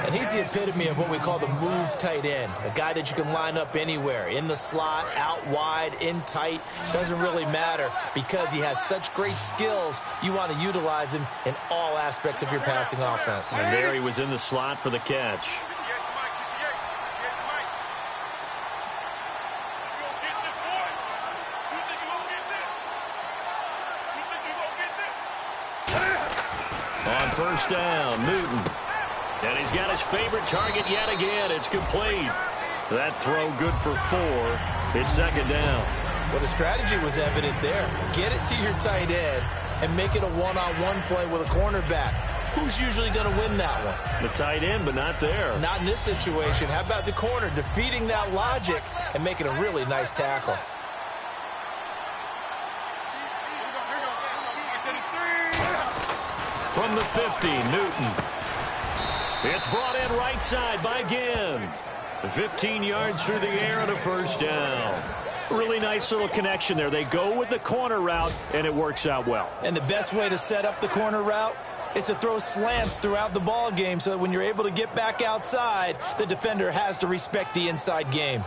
And he's the epitome of what we call the move tight end, a guy that you can line up anywhere, in the slot, out wide, in tight. Doesn't really matter because he has such great skills. You want to utilize him in all aspects of your passing offense. And there he was in the slot for the catch. On first down, Newton. And he's got his favorite target yet again. It's complete. That throw good for 4. It's second down. Well, the strategy was evident there. Get it to your tight end and make it a one-on-one play with a cornerback. Who's usually going to win that one? The tight end, but not there. Not in this situation. How about the corner defeating that logic and making a really nice tackle? From the 50, Newton. It's brought in right side by Ginn. 15 yards through the air and a first down. Really nice little connection there. They go with the corner route, and it works out well. And the best way to set up the corner route is to throw slants throughout the ball game so that when you're able to get back outside, the defender has to respect the inside game.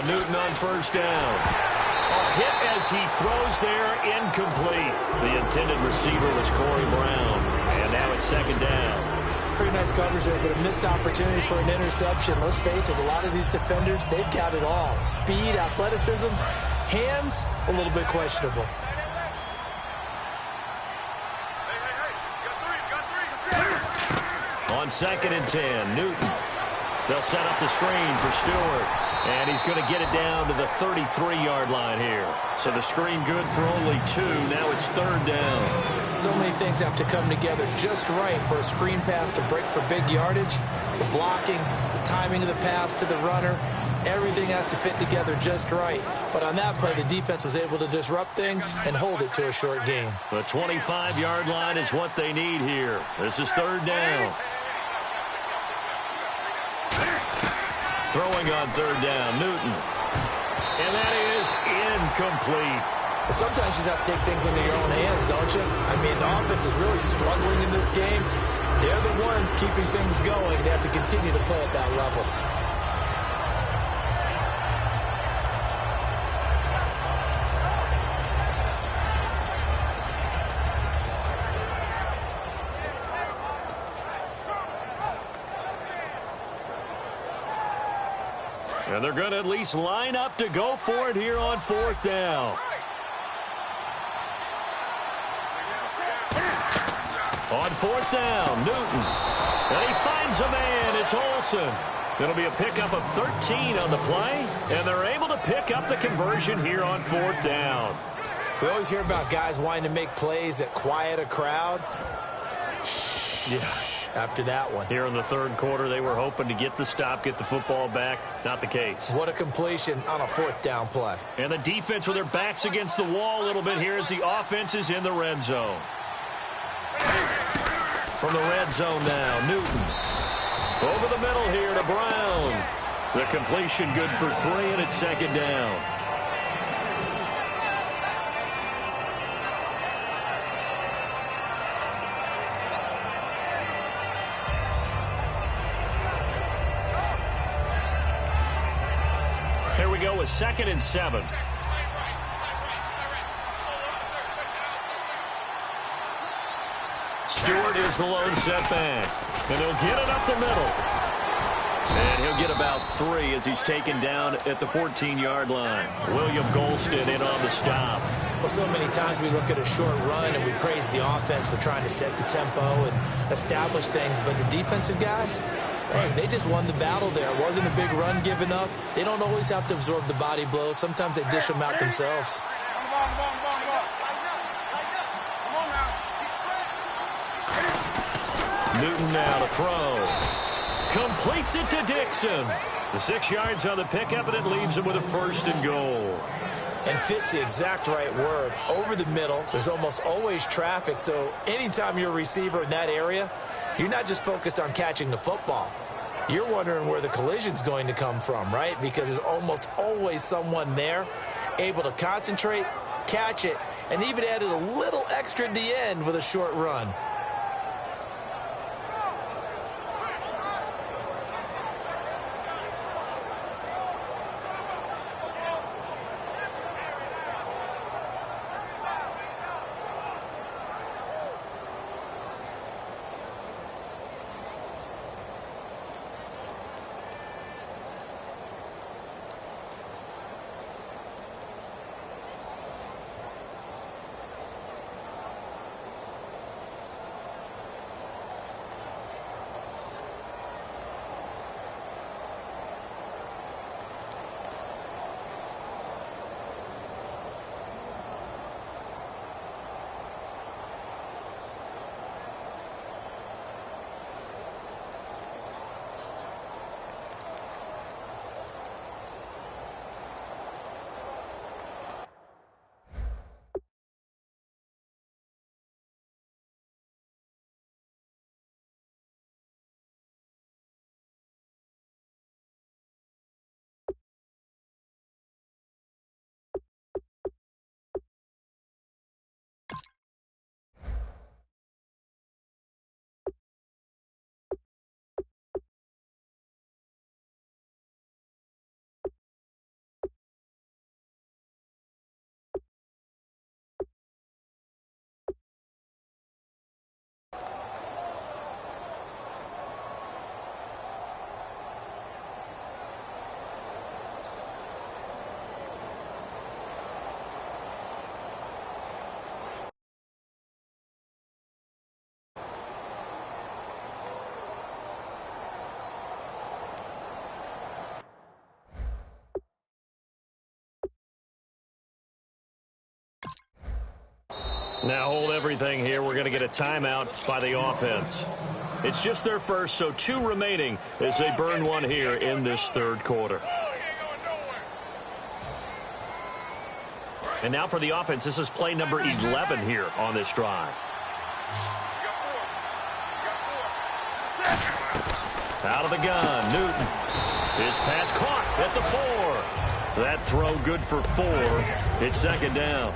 Newton on first down. A hit as he throws there, incomplete. The intended receiver was Corey Brown. And now it's second down. Pretty nice coverage there, but a missed opportunity for an interception. Let's face it, a lot of these defenders, they've got it all. Speed, athleticism, hands, a little bit questionable. On second and 10, Newton. They'll set up the screen for Stewart. And he's going to get it down to the 33-yard line here. So the screen good for only 2. Now it's third down. So many things have to come together just right for a screen pass to break for big yardage. The blocking, the timing of the pass to the runner, everything has to fit together just right. But on that play, the defense was able to disrupt things and hold it to a short game. The 25-yard line is what they need here. This is third down. Throwing on third down, Newton. And that is incomplete. But sometimes you just have to take things into your own hands, don't you? I mean, the offense is really struggling in this game. They're the ones keeping things going. They have to continue to play at that level. And they're going to at least line up to go for it here on fourth down. On fourth down, Newton. And he finds a man. It's Olsen. It'll be a pickup of 13 on the play. And they're able to pick up the conversion here on fourth down. We always hear about guys wanting to make plays that quiet a crowd. Yeah. after that one. Here in the third quarter, they were hoping to get the stop, get the football back. Not the case. What a completion on a fourth down play. And the defense with their backs against the wall a little bit here as the offense is in the red zone. From the red zone now, Newton. Over the middle here to Brown. The completion good for 3, and it's second down. Here we go with 2nd and 7. Stewart is the lone setback. And they'll get it up the middle. And he'll get about 3 as he's taken down at the 14-yard line. William Golston in on the stop. Well, so many times we look at a short run and we praise the offense for trying to set the tempo and establish things. But the defensive guys, hey, they just won the battle there. It wasn't a big run given up. They don't always have to absorb the body blows. Sometimes they dish them out themselves. Newton now to throw. Completes it to Dixon. The 6 yards on the pickup, and it leaves him with a 1st and goal. And fits the exact right word. Over the middle, there's almost always traffic, so anytime you're a receiver in that area, you're not just focused on catching the football. You're wondering where the collision's going to come from, right? Because there's almost always someone there able to concentrate, catch it, and even added a little extra at the end with a short run. Now hold everything here. We're going to get a timeout by the offense. It's just their first, so 2 remaining as they burn 1 here in this third quarter. And now for the offense, this is play number 11 here on this drive. Out of the gun, Newton. His pass caught at the 4. That throw good for 4. It's second down.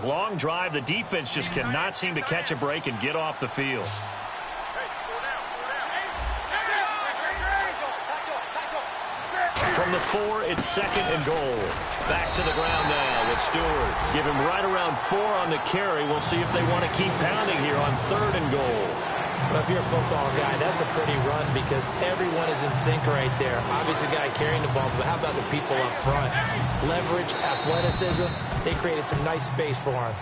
Long drive. The defense just cannot seem to catch a break and get off the field. From the 4, it's 2nd and goal. Back to the ground now with Stewart. Give him right around 4 on the carry. We'll see if they want to keep pounding here on 3rd and goal. Well, if you're a football guy, that's a pretty run because everyone is in sync right there. Obviously, the guy carrying the ball, but how about the people up front? Leverage, athleticism, they created some nice space for him.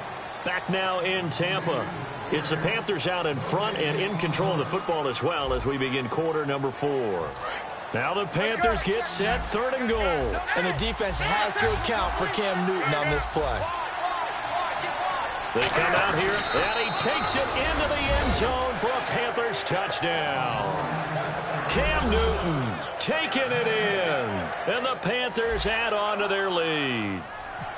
Back now in Tampa. It's the Panthers out in front and in control of the football as well as we begin quarter number 4. Now the Panthers get set, 3rd and goal. And the defense has to account for Cam Newton on this play. They come out here, and he takes it into the end zone for a Panthers touchdown. Cam Newton taking it in, and the Panthers add on to their lead.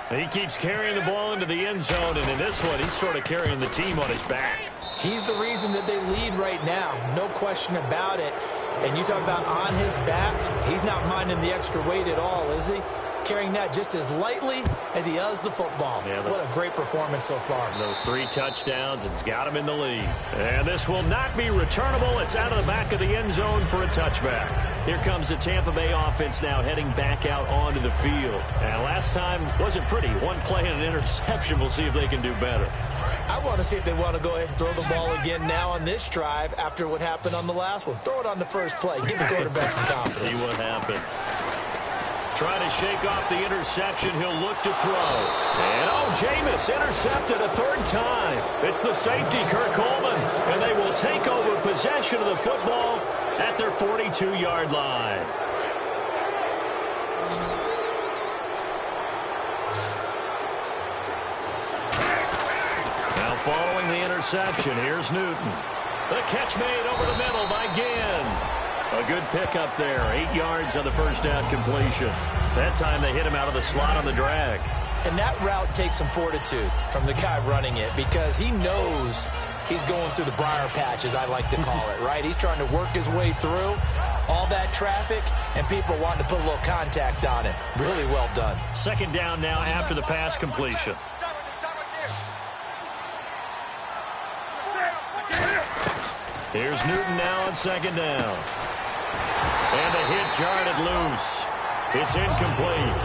He keeps carrying the ball into the end zone, and in this one, he's sort of carrying the team on his back. He's the reason that they lead right now, no question about it. And you talk about on his back, he's not minding the extra weight at all, is he? Carrying that just as lightly as he does the football. Yeah, what a great performance so far. Those 3 touchdowns, it's got him in the lead. And this will not be returnable. It's out of the back of the end zone for a touchback. Here comes the Tampa Bay offense now heading back out onto the field. And last time wasn't pretty. 1 play and an interception. We'll see if they can do better. I want to see if they want to go ahead and throw the ball again now on this drive after what happened on the last one. Throw it on the first play. Give the quarterback some confidence. See what happens. Trying to shake off the interception. He'll look to throw. And, Jameis intercepted a 3rd time. It's the safety, Kurt Coleman. And they will take over possession of the football at their 42-yard line. Now following the interception, here's Newton. The catch made over the middle by Ginn. A good pickup there. 8 yards on the first down completion. That time they hit him out of the slot on the drag. And that route takes some fortitude from the guy running it because he knows he's going through the briar patch, as I like to call it, right? He's trying to work his way through all that traffic, and people wanting to put a little contact on it. Really well done. 2nd down now after the pass completion. Here's Newton now on 2nd down. And the hit jarred it loose. It's incomplete.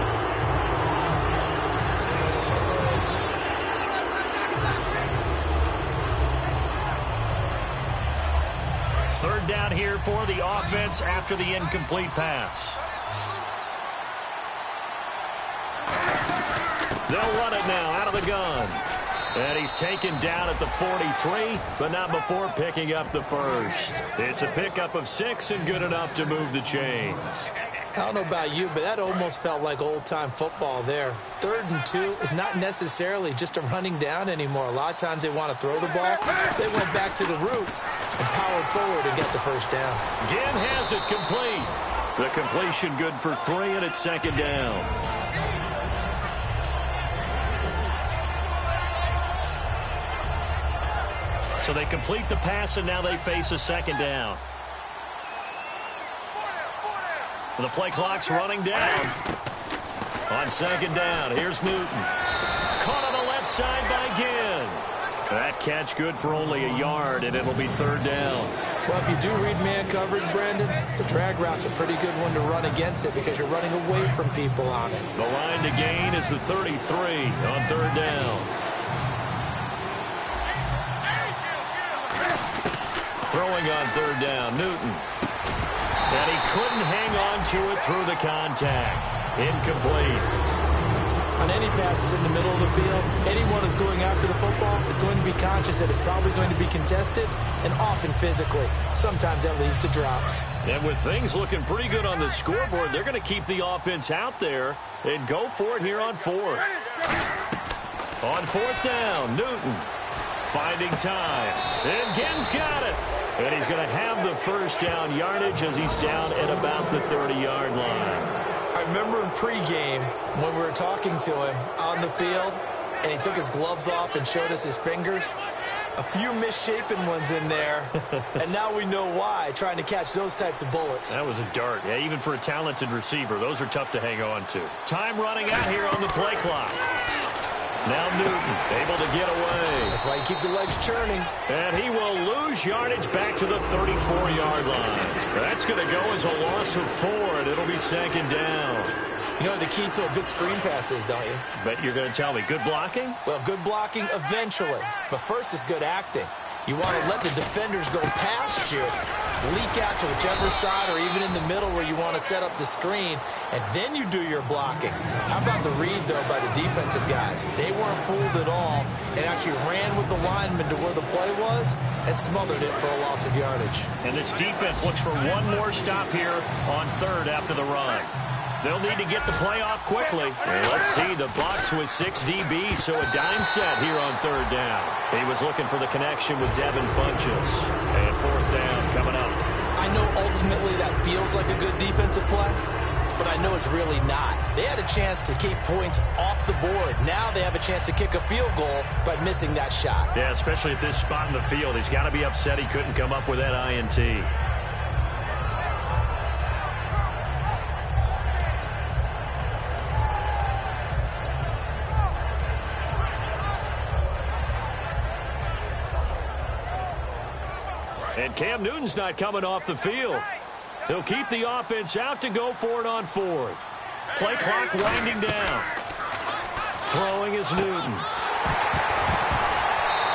Third down here for the offense after the incomplete pass. They'll run it now out of the gun. And he's taken down at the 43, but not before picking up the first. It's a pickup of 6 and good enough to move the chains. I don't know about you, but that almost felt like old-time football there. 3rd and 2 is not necessarily just a running down anymore. A lot of times they want to throw the ball. They went back to the roots and powered forward and get the first down. Ginn has it complete. The completion good for 3, and it's 2nd down. So they complete the pass, and now they face a 2nd down. The play clock's running down. On 2nd down, here's Newton. Caught on the left side by Ginn. That catch good for only a yard, and it'll be 3rd down. Well, if you do read man coverage, Brandon, the drag route's a pretty good one to run against it because you're running away from people on it. The line to gain is the 33 on 3rd down. Throwing on 3rd down, Newton. And he couldn't hang on to it through the contact. Incomplete. On any passes in the middle of the field, anyone who's going after the football is going to be conscious that it's probably going to be contested and often physically. Sometimes that leads to drops. And with things looking pretty good on the scoreboard, they're going to keep the offense out there and go for it here on 4th. On 4th down, Newton finding time. And Ginn's got it. And he's going to have the first down yardage as he's down at about the 30-yard line. I remember in pregame when we were talking to him on the field, and he took his gloves off and showed us his fingers. A few misshapen ones in there, and now we know why, trying to catch those types of bullets. That was a dart. Yeah, even for a talented receiver, those are tough to hang on to. Time running out here on the play clock. Now Newton able to get away. That's why you keep the legs churning. And he will lose yardage back to the 34-yard line. That's going to go as a loss of 4, and it'll be 2nd down. You know what the key to a good screen pass is, don't you? Bet you're going to tell me. Good blocking? Well, good blocking eventually. But first is good acting. You want to let the defenders go past you leak out to whichever side or even in the middle where you want to set up the screen, and then you do your blocking. How about the read, though, by the defensive guys? They weren't fooled at all and actually ran with the lineman to where the play was and smothered it for a loss of yardage. And this defense looks for one more stop here on third after the run. They'll need to get the play off quickly. And let's see, the Bucs with 6 DBs, so a dime set here on third down. He was looking for the connection with Devin Funchess. And fourth down coming up. I know ultimately that feels like a good defensive play, but I know it's really not. They had a chance to keep points off the board. Now they have a chance to kick a field goal by missing that shot. Yeah, especially at this spot in the field. He's got to be upset he couldn't come up with that INT. And Cam Newton's not coming off the field. He'll keep the offense out to go for it on fourth. Play clock winding down. Throwing is Newton.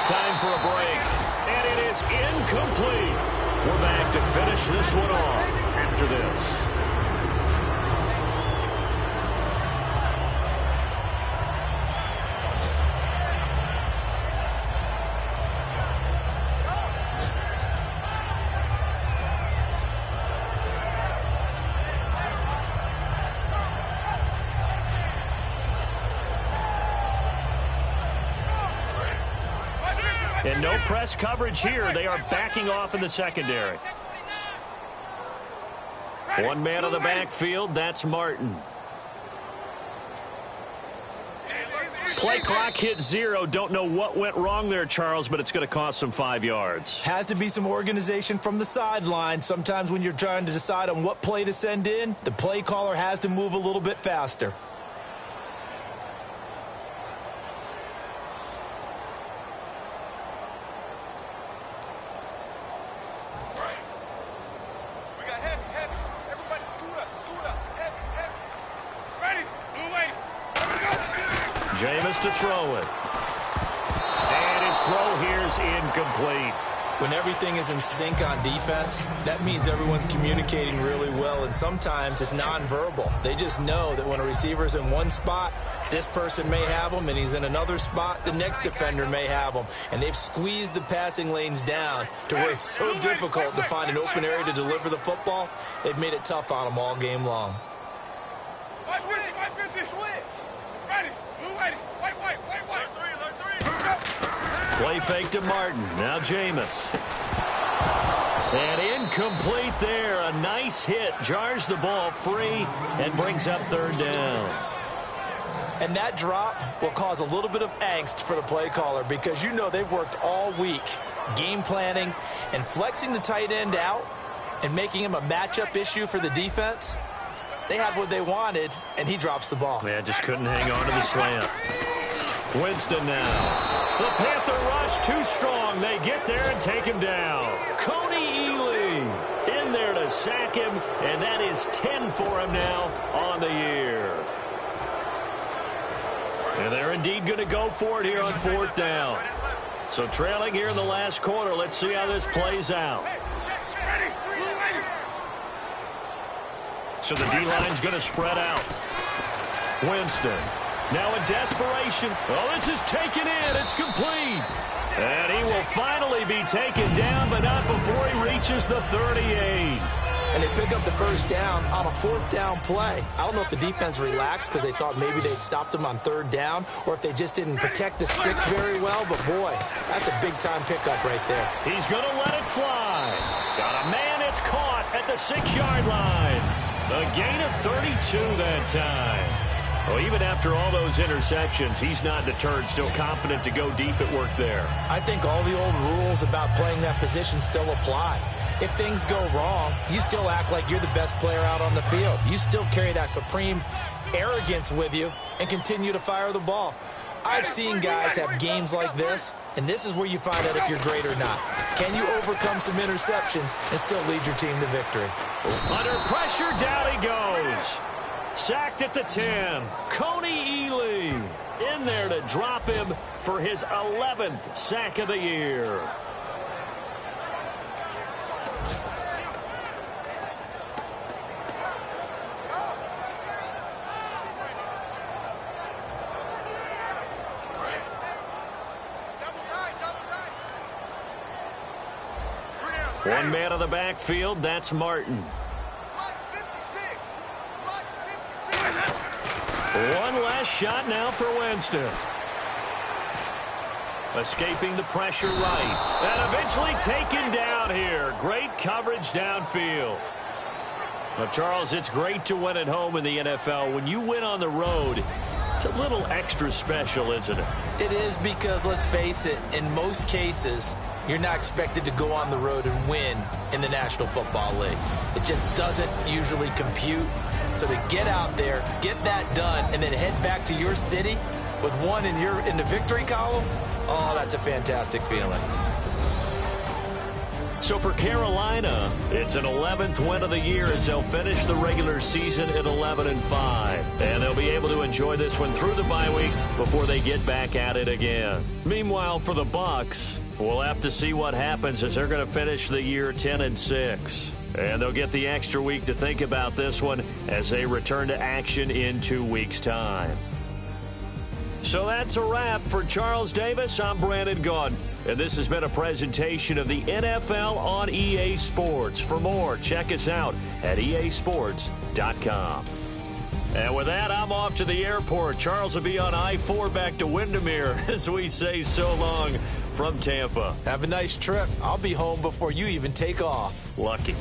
Time for a break. And it is incomplete. We're back to finish this one off after this. And no press coverage here. They are backing off in the secondary. One man on the backfield. That's Martin. Play clock hit 0. Don't know what went wrong there, Charles, but it's going to cost them 5 yards. Has to be some organization from the sideline. Sometimes when you're trying to decide on what play to send in, the play caller has to move a little bit faster. Jameis to throw it. And his throw here is incomplete. When everything is in sync on defense, that means everyone's communicating really well, and sometimes it's nonverbal. They just know that when a receiver's in one spot, this person may have him, and he's in another spot, the next defender may have him. And they've squeezed the passing lanes down to where it's so difficult to find an open area to deliver the football. They've made it tough on them all game long. Play fake to Martin. Now Jameis. And incomplete there. A nice hit. Jars the ball free and brings up third down. And that drop will cause a little bit of angst for the play caller because you know they've worked all week game planning and flexing the tight end out and making him a matchup issue for the defense. They had what they wanted, and he drops the ball. Yeah, just couldn't hang on to the slant. Winston now. The Panther rush too strong. They get there and take him down. Coney Ely in there to sack him, and that is 10 for him now on the year. And they're indeed going to go for it here on fourth down. So trailing here in the last quarter. Let's see how this plays out. So the D-line's going to spread out. Winston. Now in desperation. Oh, this is taken in. It's complete. And he will finally be taken down, but not before he reaches the 38. And they pick up the first down on a fourth down play. I don't know if the defense relaxed because they thought maybe they'd stopped him on third down or if they just didn't protect the sticks very well. But, boy, that's a big-time pickup right there. He's going to let it fly. Got a man. It's caught at the 6-yard line. A gain of 32 that time. Well, even after all those interceptions, he's not deterred, still confident to go deep at work there. I think all the old rules about playing that position still apply. If things go wrong, you still act like you're the best player out on the field. You still carry that supreme arrogance with you and continue to fire the ball. I've seen guys have games like this, and this is where you find out if you're great or not. Can you overcome some interceptions and still lead your team to victory? Under pressure, down he goes. Sacked at the 10. Coney Ely in there to drop him for his 11th sack of the year. One man on the backfield, that's Martin. Watch 56. Watch 56. One last shot now for Winston. Escaping the pressure right. And eventually taken down here. Great coverage downfield. Now, Charles, it's great to win at home in the NFL. When you win on the road, it's a little extra special, isn't it? It is, because, let's face it, in most cases, you're not expected to go on the road and win in the National Football League. It just doesn't usually compute. So to get out there, get that done, and then head back to your city with one in the victory column, oh, that's a fantastic feeling. So for Carolina, it's an 11th win of the year as they'll finish the regular season at 11-5. And they'll be able to enjoy this one through the bye week before they get back at it again. Meanwhile, for the Bucs, we'll have to see what happens as they're going to finish the year 10-6. And they'll get the extra week to think about this one as they return to action in 2 weeks' time. So that's a wrap. For Charles Davis, I'm Brandon Gaudin. And this has been a presentation of the NFL on EA Sports. For more, check us out at easports.com. And with that, I'm off to the airport. Charles will be on I-4 back to Windermere as we say so long from Tampa. Have a nice trip. I'll be home before you even take off. Lucky.